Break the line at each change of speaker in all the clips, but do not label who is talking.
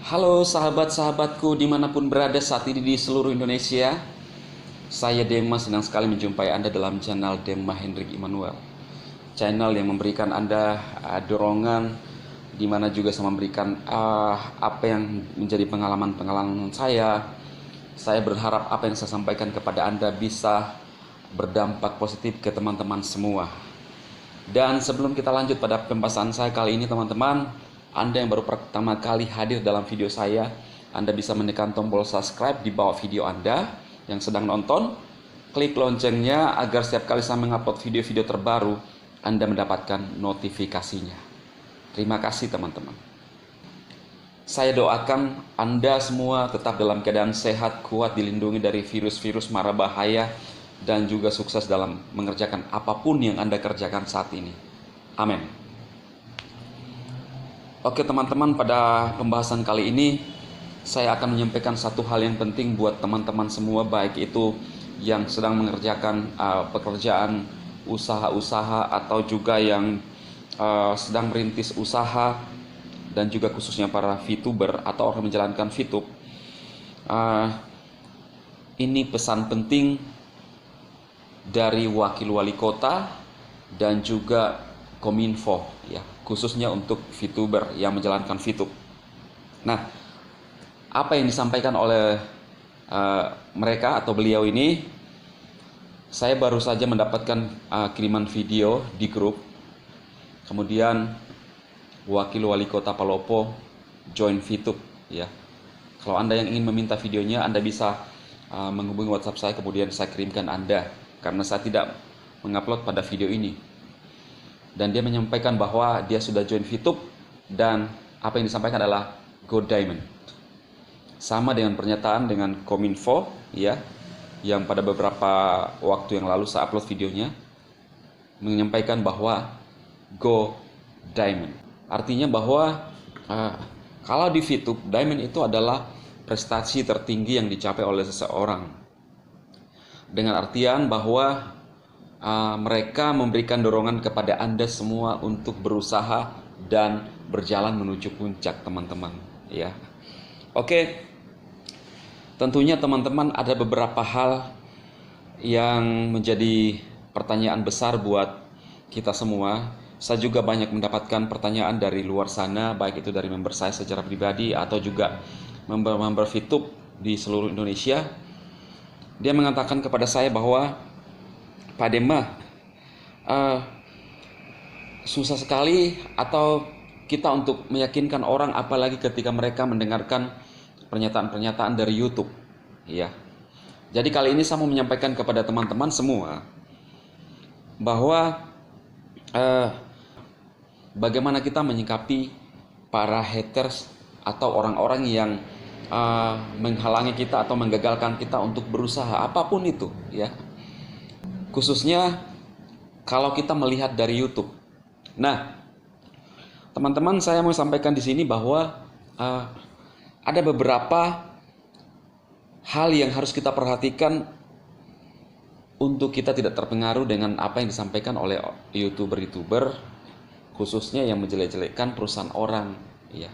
Halo sahabat-sahabatku dimanapun berada saat ini di seluruh Indonesia. Saya Dema senang sekali menjumpai Anda dalam channel Dema Hendrik Immanuel. Channel yang memberikan Anda dorongan, dimana juga saya memberikan apa yang menjadi pengalaman-pengalaman saya. Saya berharap apa yang saya sampaikan kepada Anda bisa berdampak positif ke teman-teman semua. Dan sebelum kita lanjut pada pembahasan saya kali ini teman-teman, Anda yang baru pertama kali hadir dalam video saya, Anda bisa menekan tombol subscribe di bawah video Anda yang sedang nonton. Klik loncengnya agar setiap kali saya mengupload video-video terbaru, Anda mendapatkan notifikasinya. Terima kasih teman-teman. Saya doakan Anda semua tetap dalam keadaan sehat, kuat, dilindungi dari virus-virus mara bahaya, dan juga sukses dalam mengerjakan apapun yang Anda kerjakan saat ini. Amin. Oke teman-teman, pada pembahasan kali ini saya akan menyampaikan satu hal yang penting buat teman-teman semua, baik itu yang sedang mengerjakan pekerjaan usaha-usaha atau juga yang sedang merintis usaha, dan juga khususnya para VTuber atau orang menjalankan VTube. Ini pesan penting dari Wakil Wali Kota dan juga Kominfo, ya, khususnya untuk VTuber yang menjalankan VTube. Nah, apa yang disampaikan oleh mereka atau beliau ini, saya baru saja mendapatkan kiriman video di grup. Kemudian Wakil Wali Kota Palopo join VTube, ya. Kalau Anda yang ingin meminta videonya, Anda bisa menghubungi WhatsApp saya, kemudian saya kirimkan Anda, karena saya tidak mengupload pada video ini. Dan dia menyampaikan bahwa dia sudah join VTube, dan apa yang disampaikan adalah Go Diamond. Sama dengan pernyataan dengan Kominfo, ya, yang pada beberapa waktu yang lalu saya upload videonya, menyampaikan bahwa Go Diamond. Artinya bahwa kalau di VTube, Diamond itu adalah prestasi tertinggi yang dicapai oleh seseorang. Dengan artian bahwa mereka memberikan dorongan kepada Anda semua untuk berusaha dan berjalan menuju puncak, teman-teman, ya. Oke. Tentunya teman-teman ada beberapa hal yang menjadi pertanyaan besar buat kita semua. Saya juga banyak mendapatkan pertanyaan dari luar sana, baik itu dari member saya secara pribadi atau juga member-member VTube di seluruh Indonesia. Dia mengatakan kepada saya bahwa, Pak Dema, susah sekali atau kita untuk meyakinkan orang, apalagi ketika mereka mendengarkan pernyataan-pernyataan dari YouTube, ya. Jadi kali ini saya mau menyampaikan kepada teman-teman semua bahwa bagaimana kita menyikapi para haters atau orang-orang yang menghalangi kita atau menggagalkan kita untuk berusaha apapun itu, ya. Khususnya kalau kita melihat dari YouTube. Nah, teman-teman, saya mau sampaikan di sini bahwa ada beberapa hal yang harus kita perhatikan untuk kita tidak terpengaruh dengan apa yang disampaikan oleh YouTuber-YouTuber, khususnya yang menjelek-jelekkan perusahaan orang, ya.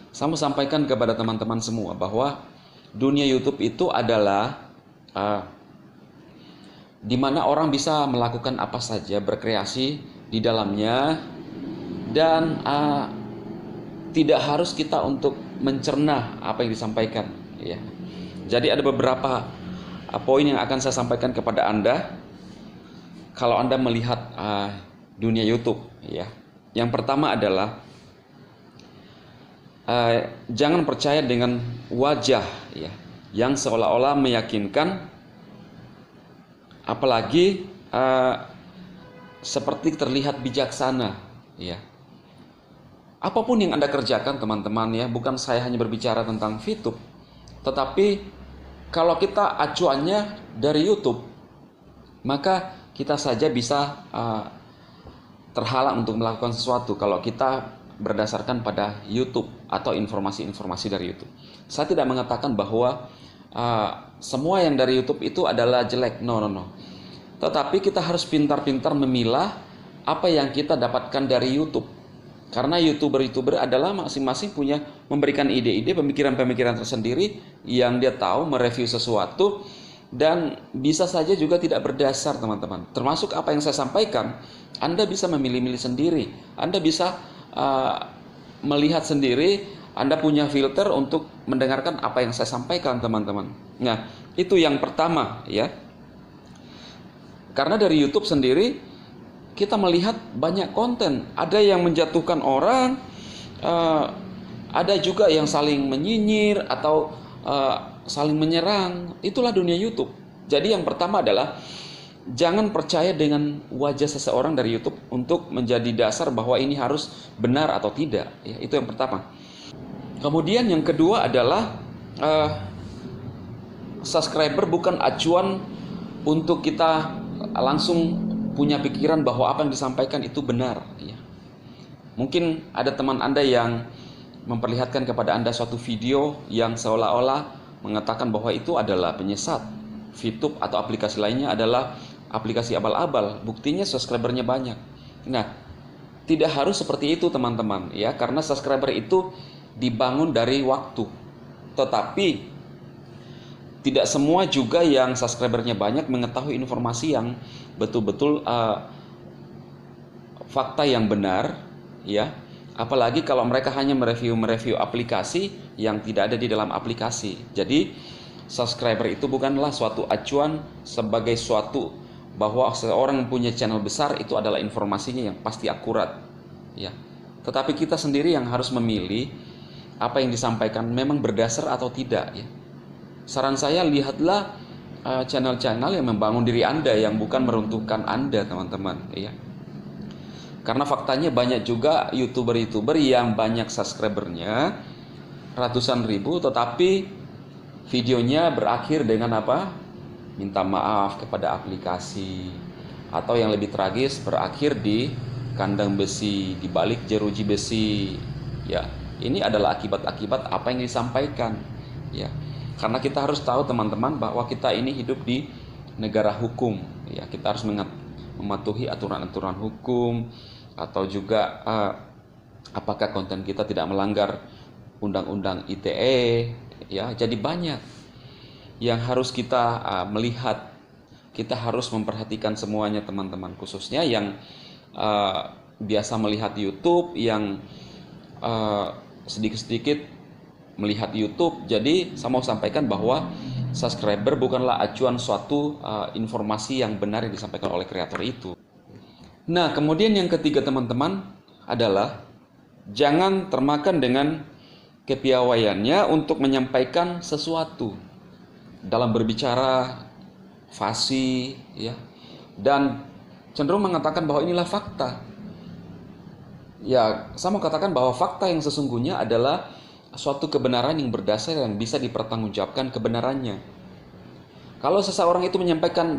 Saya mau sampaikan kepada teman-teman semua bahwa dunia YouTube itu adalah di mana orang bisa melakukan apa saja, berkreasi di dalamnya, dan tidak harus kita untuk mencerna apa yang disampaikan, ya. Jadi ada beberapa poin yang akan saya sampaikan kepada Anda kalau Anda melihat dunia YouTube, ya. Yang pertama adalah jangan percaya dengan wajah, ya, yang seolah-olah meyakinkan, apalagi seperti terlihat bijaksana, ya. Apapun yang Anda kerjakan, teman-teman, ya, bukan saya hanya berbicara tentang VTube, tetapi kalau kita acuannya dari YouTube, maka kita saja bisa terhalang untuk melakukan sesuatu kalau kita berdasarkan pada YouTube atau informasi-informasi dari YouTube. Saya tidak mengatakan bahwa semua yang dari YouTube itu adalah jelek, no. Tetapi kita harus pintar-pintar memilah apa yang kita dapatkan dari YouTube, Karena YouTuber-YouTuber adalah masing-masing punya memberikan ide-ide, pemikiran-pemikiran tersendiri yang dia tahu mereview sesuatu, dan bisa saja juga tidak berdasar, teman-teman. Termasuk apa yang saya sampaikan, Anda bisa memilih-milih sendiri. Anda bisa melihat sendiri, Anda punya filter untuk mendengarkan apa yang saya sampaikan, teman-teman. Nah, itu yang pertama ya. Karena dari YouTube sendiri kita melihat banyak konten, ada yang menjatuhkan orang, ada juga yang saling menyinyir atau saling menyerang. Itulah dunia YouTube. Jadi yang pertama adalah jangan percaya dengan wajah seseorang dari YouTube untuk menjadi dasar bahwa ini harus benar atau tidak. Ya, itu yang pertama. Kemudian yang kedua adalah subscriber bukan acuan untuk kita langsung punya pikiran bahwa apa yang disampaikan itu benar ya. Mungkin ada teman Anda yang memperlihatkan kepada Anda suatu video yang seolah-olah mengatakan bahwa itu adalah penyesat. VTube atau aplikasi lainnya adalah aplikasi abal-abal, buktinya subscribernya banyak. Nah, tidak harus seperti itu, teman-teman ya, karena subscriber itu dibangun dari waktu. Tetapi tidak semua juga yang subscribernya banyak mengetahui informasi yang betul-betul fakta yang benar ya. Apalagi kalau mereka hanya mereview aplikasi yang tidak ada di dalam aplikasi. Jadi subscriber itu bukanlah suatu acuan sebagai suatu bahwa seorang yang punya channel besar itu adalah informasinya yang pasti akurat ya. Tetapi kita sendiri yang harus memilih apa yang disampaikan memang berdasar atau tidak ya. Saran saya, lihatlah channel-channel yang membangun diri Anda, yang bukan meruntuhkan Anda, teman-teman ya. Karena faktanya banyak juga YouTuber-YouTuber yang banyak subscribernya ratusan ribu, tetapi videonya berakhir dengan apa? Minta maaf kepada aplikasi, atau yang lebih tragis berakhir di kandang besi, di balik jeruji besi ya. Ini adalah akibat-akibat apa yang disampaikan ya. Karena kita harus tahu, teman-teman, bahwa kita ini hidup di negara hukum ya. Kita harus mematuhi aturan-aturan hukum, atau juga apakah konten kita tidak melanggar undang-undang ITE ya. Jadi banyak yang harus kita melihat. Kita harus memperhatikan semuanya, teman-teman, khususnya yang biasa melihat YouTube, yang sedikit-sedikit melihat YouTube. Jadi saya mau sampaikan bahwa subscriber bukanlah acuan suatu informasi yang benar yang disampaikan oleh kreator itu. Nah, kemudian yang ketiga, teman-teman, adalah jangan termakan dengan kepiawaiannya untuk menyampaikan sesuatu dalam berbicara fasih ya, dan cenderung mengatakan bahwa inilah fakta. Ya, saya mau katakan bahwa fakta yang sesungguhnya adalah suatu kebenaran yang berdasar yang bisa dipertanggungjawabkan kebenarannya. Kalau seseorang itu mengatakan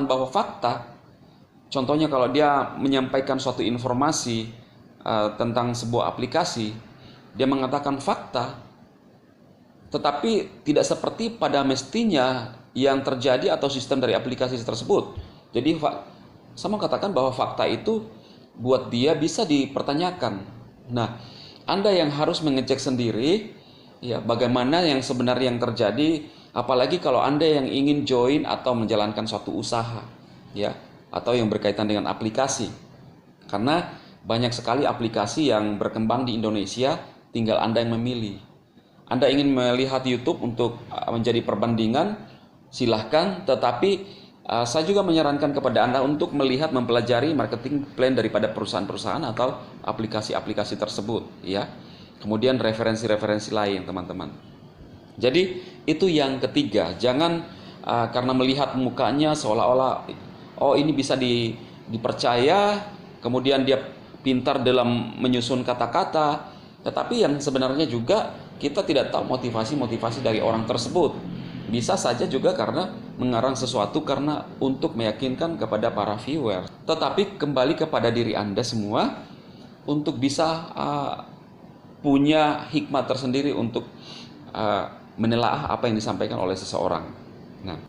bahwa fakta, contohnya kalau dia menyampaikan suatu informasi tentang sebuah aplikasi, dia mengatakan fakta, tetapi tidak seperti pada mestinya yang terjadi atau sistem dari aplikasi tersebut. Jadi saya mau katakan bahwa fakta itu buat dia bisa dipertanyakan. Nah, Anda yang harus mengecek sendiri ya, bagaimana yang sebenarnya yang terjadi, apalagi kalau Anda yang ingin join atau menjalankan suatu usaha ya, atau yang berkaitan dengan aplikasi. Karena banyak sekali aplikasi yang berkembang di Indonesia, tinggal Anda yang memilih. Anda ingin melihat YouTube untuk menjadi perbandingan, silahkan, tetapi saya juga menyarankan kepada Anda untuk melihat, mempelajari marketing plan daripada perusahaan-perusahaan atau aplikasi-aplikasi tersebut ya. Kemudian referensi-referensi lain, teman-teman. Jadi itu yang ketiga, jangan karena melihat mukanya seolah-olah oh ini bisa dipercaya, kemudian dia pintar dalam menyusun kata-kata, tetapi yang sebenarnya juga kita tidak tahu motivasi-motivasi dari orang tersebut. Bisa saja juga karena mengarang sesuatu karena untuk meyakinkan kepada para viewer. Tetapi kembali kepada diri Anda semua untuk bisa punya hikmat tersendiri untuk menelaah apa yang disampaikan oleh seseorang. Nah,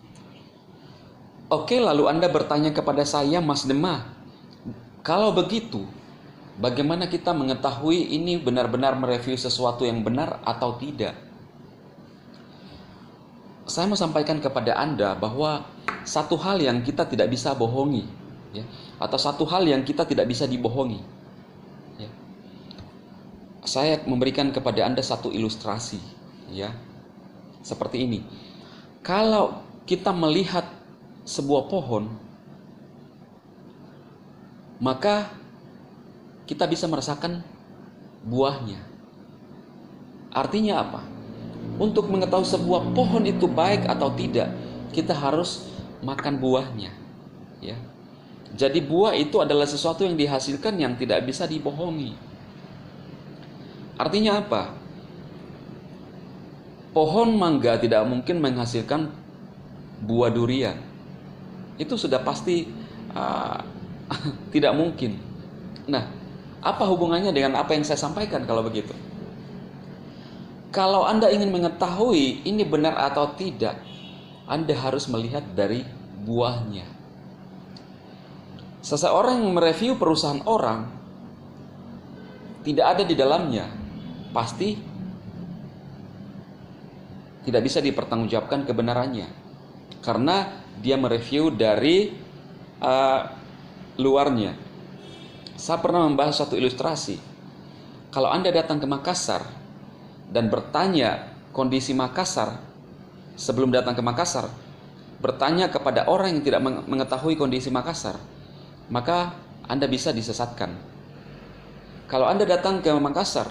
oke, lalu Anda bertanya kepada saya, Mas Demah, kalau begitu, Bagaimana kita mengetahui ini benar-benar mereview sesuatu yang benar atau tidak? Saya mau sampaikan kepada Anda bahwa satu hal yang kita tidak bisa bohongi, ya, atau satu hal yang kita tidak bisa dibohongi. Ya. Saya memberikan kepada Anda satu ilustrasi, ya, seperti ini. Kalau kita melihat sebuah pohon, maka kita bisa merasakan buahnya. Artinya apa? Untuk mengetahui sebuah pohon itu baik atau tidak, kita harus makan buahnya, ya. Jadi buah itu adalah sesuatu yang dihasilkan yang tidak bisa dibohongi. Artinya apa? Pohon mangga tidak mungkin menghasilkan buah durian. Itu sudah pasti tidak mungkin. Nah, apa hubungannya dengan apa yang saya sampaikan kalau begitu? Kalau Anda ingin mengetahui ini benar atau tidak, Anda harus melihat dari buahnya. Seseorang yang mereview perusahaan orang tidak ada di dalamnya, pasti tidak bisa dipertanggungjawabkan kebenarannya, karena dia mereview dari luarnya. Saya pernah membahas satu ilustrasi. Kalau Anda datang ke Makassar dan bertanya kondisi Makassar sebelum datang ke Makassar, bertanya kepada orang yang tidak mengetahui kondisi Makassar, maka Anda bisa disesatkan. Kalau Anda datang ke Makassar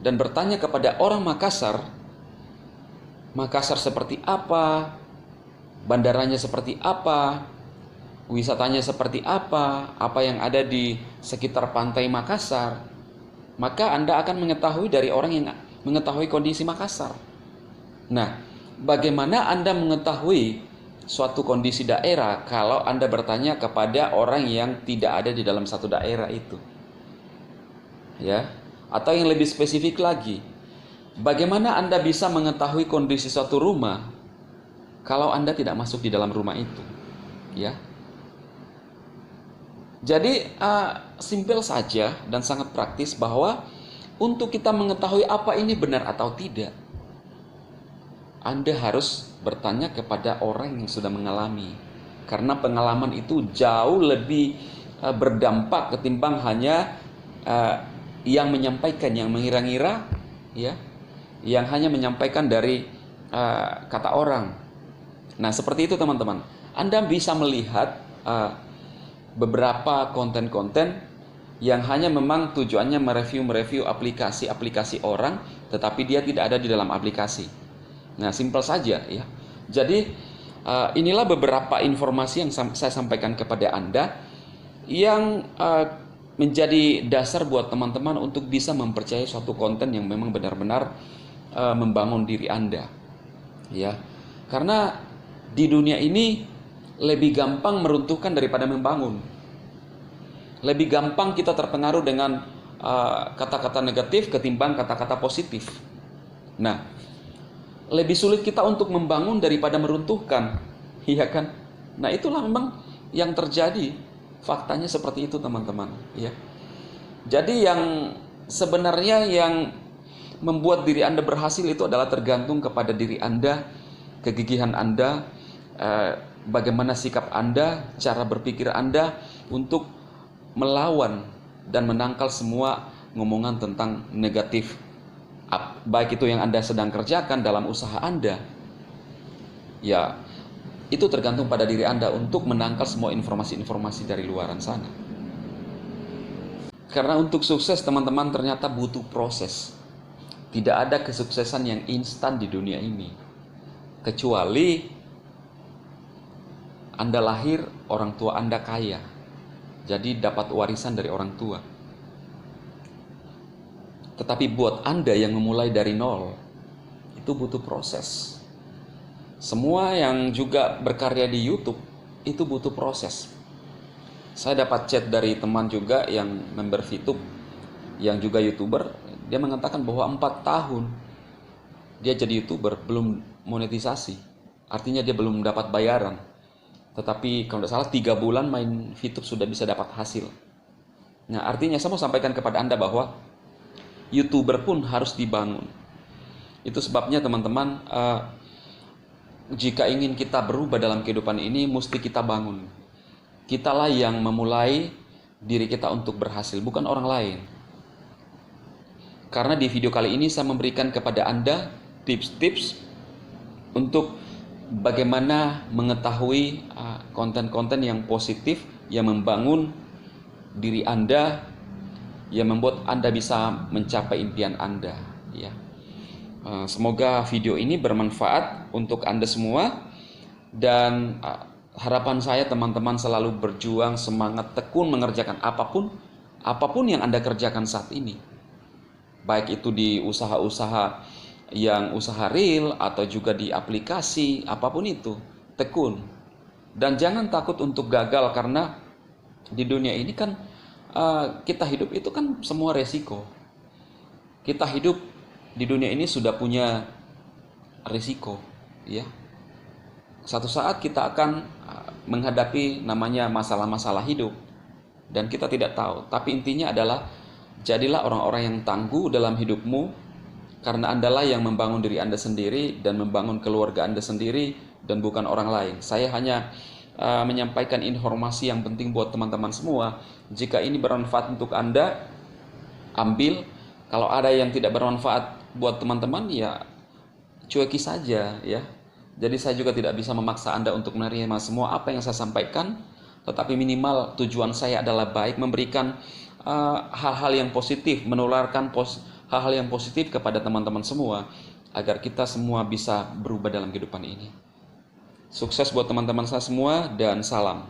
dan bertanya kepada orang Makassar, Makassar seperti apa, bandaranya seperti apa, wisatanya seperti apa yang ada di sekitar pantai Makassar, maka Anda akan mengetahui dari orang yang mengetahui kondisi Makassar. Nah, bagaimana Anda mengetahui suatu kondisi daerah kalau Anda bertanya kepada orang yang tidak ada di dalam satu daerah itu? Ya, atau yang lebih spesifik lagi, bagaimana Anda bisa mengetahui kondisi suatu rumah kalau Anda tidak masuk di dalam rumah itu? Ya. Jadi simpel saja dan sangat praktis bahwa untuk kita mengetahui apa ini benar atau tidak, Anda harus bertanya kepada orang yang sudah mengalami. Karena pengalaman itu jauh lebih berdampak ketimbang hanya yang menyampaikan, yang mengira-ngira, ya, yang hanya menyampaikan dari kata orang. Nah, seperti itu teman-teman. Anda bisa melihat beberapa konten-konten yang hanya memang tujuannya mereview aplikasi-aplikasi orang, tetapi dia tidak ada di dalam aplikasi. Nah, simpel saja, ya. Jadi inilah beberapa informasi yang saya sampaikan kepada Anda yang menjadi dasar buat teman-teman untuk bisa mempercayai suatu konten yang memang benar-benar membangun diri Anda, ya. Karena di dunia ini lebih gampang meruntuhkan daripada membangun. Lebih gampang kita terpengaruh dengan kata-kata negatif ketimbang kata-kata positif. Nah, lebih sulit kita untuk membangun daripada meruntuhkan, iya kan? Nah, itulah memang yang terjadi. Faktanya seperti itu, teman-teman, ya. Jadi yang sebenarnya yang membuat diri Anda berhasil itu adalah tergantung kepada diri Anda, kegigihan Anda, bagaimana sikap Anda, cara berpikir Anda untuk melawan dan menangkal semua ngomongan tentang negatif, baik itu yang Anda sedang kerjakan dalam usaha Anda. Ya, itu tergantung pada diri Anda untuk menangkal semua informasi-informasi dari luaran sana. Karena untuk sukses, teman-teman, ternyata butuh proses. Tidak ada kesuksesan yang instan di dunia ini, kecuali Anda lahir, orang tua Anda kaya, jadi dapat warisan dari orang tua. Tetapi buat Anda yang memulai dari nol, itu butuh proses. Semua yang juga berkarya di YouTube, itu butuh proses. Saya dapat chat dari teman juga yang member VTube, yang juga YouTuber. Dia mengatakan bahwa 4 tahun dia jadi YouTuber, belum monetisasi. Artinya dia belum dapat bayaran. Tetapi kalau tidak salah 3 bulan main VTube sudah bisa dapat hasil. Nah, artinya saya mau sampaikan kepada Anda bahwa YouTuber pun harus dibangun. Itu sebabnya teman-teman, jika ingin kita berubah dalam kehidupan ini, mesti kita bangun. Kitalah yang memulai diri kita untuk berhasil, bukan orang lain. Karena di video kali ini saya memberikan kepada Anda tips-tips untuk bagaimana mengetahui konten-konten yang positif, yang membangun diri Anda, yang membuat Anda bisa mencapai impian Anda. Ya. Semoga video ini bermanfaat untuk Anda semua, dan harapan saya teman-teman selalu berjuang, semangat, tekun mengerjakan apapun yang Anda kerjakan saat ini. Baik itu di usaha-usaha yang usaha real atau juga di aplikasi, apapun itu, tekun. Dan jangan takut untuk gagal, karena di dunia ini kan kita hidup itu kan semua resiko. Kita hidup di dunia ini sudah punya resiko, ya. Satu saat kita akan menghadapi namanya masalah-masalah hidup, dan kita tidak tahu. Tapi intinya adalah jadilah orang-orang yang tangguh dalam hidupmu, karena Andalah yang membangun diri Anda sendiri dan membangun keluarga Anda sendiri, dan bukan orang lain. Saya hanya menyampaikan informasi yang penting buat teman-teman semua. Jika ini bermanfaat untuk Anda, ambil. Kalau ada yang tidak bermanfaat buat teman-teman, ya cueki saja, ya. Jadi saya juga tidak bisa memaksa Anda untuk menerima semua apa yang saya sampaikan, tetapi minimal tujuan saya adalah baik, memberikan hal-hal yang positif, menularkan hal-hal yang positif kepada teman-teman semua, agar kita semua bisa berubah dalam kehidupan ini. Sukses buat teman-teman saya semua, dan salam.